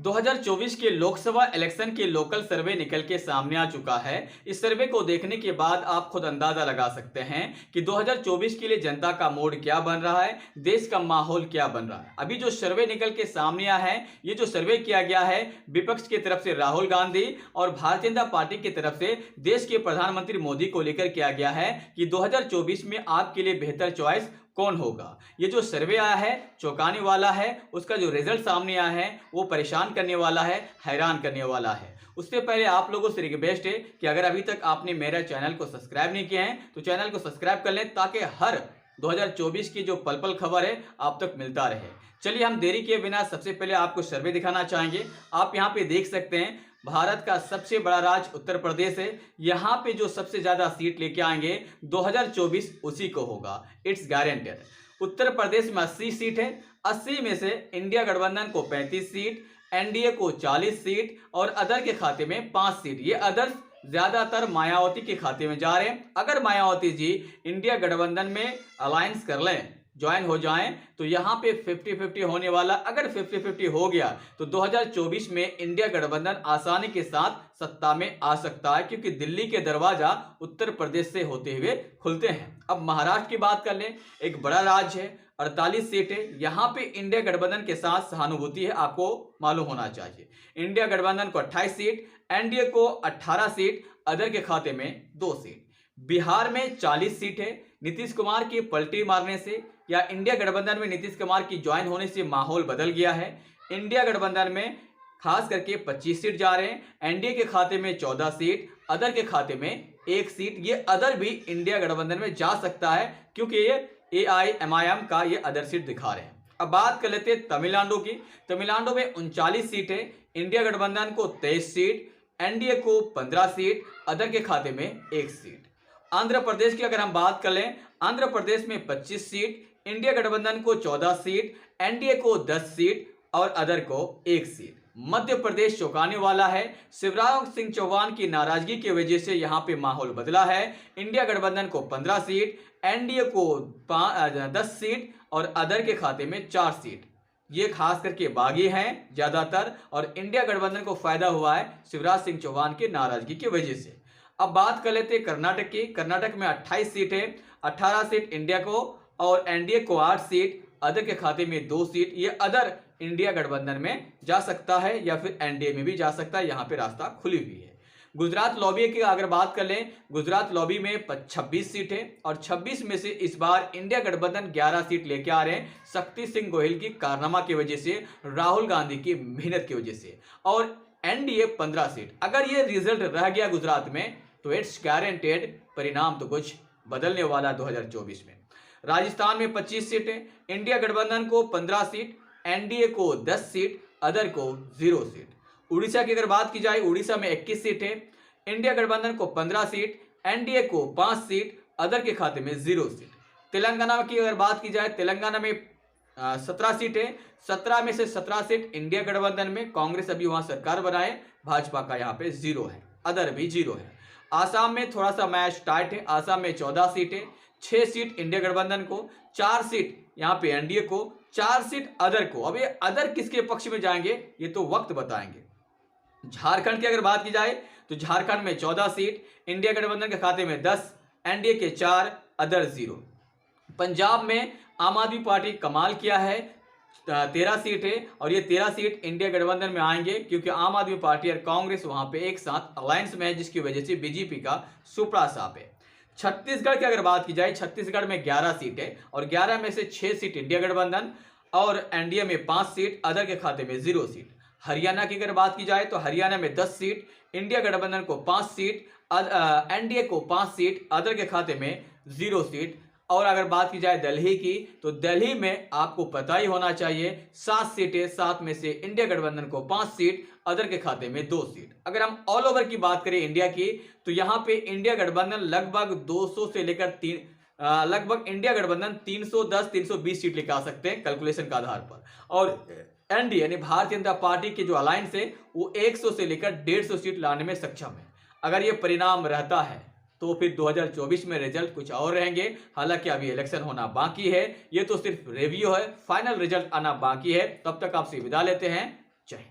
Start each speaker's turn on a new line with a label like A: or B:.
A: 2024 के लोकसभा इलेक्शन के लोकल सर्वे निकल के सामने आ चुका है। इस सर्वे को देखने के बाद आप खुद अंदाजा लगा सकते हैं कि 2024 के लिए जनता का मूड क्या बन रहा है, देश का माहौल क्या बन रहा है। अभी जो सर्वे निकल के सामने आया है, ये जो सर्वे किया गया है विपक्ष की तरफ से राहुल गांधी और भारतीय जनता पार्टी की तरफ से देश के प्रधानमंत्री मोदी को लेकर किया गया है कि 2024 में आपके लिए बेहतर चॉइस कौन होगा। ये जो सर्वे आया है चौंकाने वाला है, उसका जो रिजल्ट सामने आया है वो परेशान करने वाला है, हैरान करने वाला है। उससे पहले आप लोगों से रिक्वेस्ट है कि अगर अभी तक आपने मेरा चैनल को सब्सक्राइब नहीं किया है तो चैनल को सब्सक्राइब कर लें ताकि हर 2024 की जो पल पल खबर है आप तक मिलता रहे। चलिए हम देरी किए बिना सबसे पहले आपको सर्वे दिखाना चाहेंगे। आप यहाँ पे देख सकते हैं भारत का सबसे बड़ा राज्य उत्तर प्रदेश है। यहाँ पे जो सबसे ज्यादा सीट लेके आएंगे 2024 उसी को होगा, इट्स गारंटेड। उत्तर प्रदेश में 80 सीट है। 80 में से इंडिया गठबंधन को 35 सीट, एनडीए को 40 सीट और अदर के खाते में 5 सीट। ये अदर ज्यादातर मायावती के खाते में जा रहे हैं। अगर मायावती जी इंडिया गठबंधन में अलायंस कर लें, ज्वाइन हो जाएं, तो यहाँ पे 50-50 होने वाला। अगर 50-50 हो गया तो 2024 में इंडिया गठबंधन आसानी के साथ सत्ता में आ सकता है, क्योंकि दिल्ली के दरवाजा उत्तर प्रदेश से होते हुए खुलते हैं। अब महाराष्ट्र की बात कर लें, एक बड़ा राज्य है, 48 सीट है। यहाँ पे इंडिया गठबंधन के साथ सहानुभूति है, आपको मालूम होना चाहिए। इंडिया गठबंधन को 28 सीट, एनडीए को 18 सीट, अदर के खाते में 2 सीट। बिहार में 40 सीट है। नीतीश कुमार की पलटी मारने से या इंडिया गठबंधन में नीतीश कुमार की ज्वाइन होने से माहौल बदल गया है। इंडिया गठबंधन में खास करके 25 सीट जा रहे हैं, एनडीए के खाते में 14 सीट, अदर के खाते में 1 सीट। ये अदर भी इंडिया गठबंधन में जा सकता है क्योंकि ये AIMIM का ये अदर सीट दिखा रहे हैं। अब बात कर लेते हैं तमिलनाडु की। तमिलनाडु में 39 सीट है। इंडिया गठबंधन को 23 सीट, एनडीए को 15 सीट, अदर के खाते में 1 सीट। आंध्र प्रदेश की अगर हम बात कर लें, आंध्र प्रदेश में 25 सीट, इंडिया गठबंधन को 14 सीट, एनडीए को 10 सीट और अदर को 1 सीट। मध्य प्रदेश चौंकाने वाला है। शिवराज सिंह चौहान की नाराजगी की वजह से यहां पे माहौल बदला है। इंडिया गठबंधन को 15 सीट, एनडीए को 10 सीट और अदर के खाते में 4 सीट। ये खास करके बागी हैं ज्यादातर, और इंडिया गठबंधन को फायदा हुआ है शिवराज सिंह चौहान की नाराजगी की वजह से। अब बात कर लेते हैं कर्नाटक की। कर्नाटक में 28 सीट है। 18 सीट इंडिया को और एनडीए को 8 सीट, अदर के खाते में 2 सीट। ये अदर इंडिया गठबंधन में जा सकता है या फिर एनडीए में भी जा सकता है, यहाँ पे रास्ता खुली हुई है। गुजरात लॉबी की अगर बात कर लें, गुजरात लॉबी में 26 सीट है और 26 में से इस बार इंडिया गठबंधन 11 सीट लेके आ रहे हैं, शक्ति सिंह गोहिल की कारनामा की वजह से, राहुल गांधी की मेहनत की वजह से। और एनडीए 15 सीट। अगर ये रिजल्ट रह गया गुजरात में तो इट्स गारंटेड परिणाम तो कुछ बदलने वाला 2024 में। राजस्थान में 25 सीट है। इंडिया गठबंधन को 15 सीट, एनडीए को 10 सीट, अदर को 0 सीट। उड़ीसा की अगर बात की जाए, उड़ीसा में 21 सीट है। इंडिया गठबंधन को 15 सीट, एनडीए को 5 सीट, अदर के खाते में 0 सीट। तेलंगाना की अगर बात की जाए, तेलंगाना में 17 सीट है। 17 में से 17 सीट इंडिया गठबंधन में, कांग्रेस अभी वहां सरकार बनाए, भाजपा का यहाँ पे 0 है, अदर भी 0 है। आसाम में थोड़ा सा मैच टाइट है। आसाम में 14 सीट है। 6 सीट इंडिया गठबंधन को, 4 सीट यहाँ पे एनडीए को, 4 सीट अदर को। अब ये अदर किसके पक्ष में जाएंगे ये तो वक्त बताएंगे। झारखंड की अगर बात की जाए तो झारखंड में 14 सीट, इंडिया गठबंधन के खाते में 10, एनडीए के 4, अदर 0। पंजाब में आम आदमी पार्टी कमाल किया है, 13 सीट है और ये 13 सीट इंडिया गठबंधन में आएंगे क्योंकि आम आदमी पार्टी और कांग्रेस वहां पे एक साथ अलायंस में है, जिसकी वजह से बीजेपी का सुपड़ा साफ है। छत्तीसगढ़ की अगर बात की जाए, छत्तीसगढ़ में 11 सीट है और 11 में से 6 सीट इंडिया गठबंधन और एनडीए में 5 सीट, अदर के खाते में 0 सीट। हरियाणा की अगर बात की जाए तो हरियाणा में 10 सीट, इंडिया गठबंधन को 5 सीट, एनडीए को 5 सीट, अदर के खाते में 0 सीट। और अगर बात की जाए दिल्ली की तो दिल्ली में आपको पता ही होना चाहिए 7 सीटें, 7 में से इंडिया गठबंधन को 5 सीट, अदर के खाते में 2 सीट। अगर हम ऑल ओवर की बात करें इंडिया की तो यहाँ पे इंडिया गठबंधन लगभग 200 से लेकर लगभग इंडिया गठबंधन 310-320 सीट लेकर आ सकते हैं कैलकुलेशन के आधार पर। और एनडीए यानी भारतीय जनता पार्टी के जो अलायंस है वो 100 से लेकर 150 सीट लाने में सक्षम है। अगर ये परिणाम रहता है तो फिर 2024 में रिजल्ट कुछ और रहेंगे। हालांकि अभी इलेक्शन होना बाकी है, ये तो सिर्फ रिव्यू है, फाइनल रिजल्ट आना बाकी है। तब तक आपसे विदा लेते हैं। जय हिंद।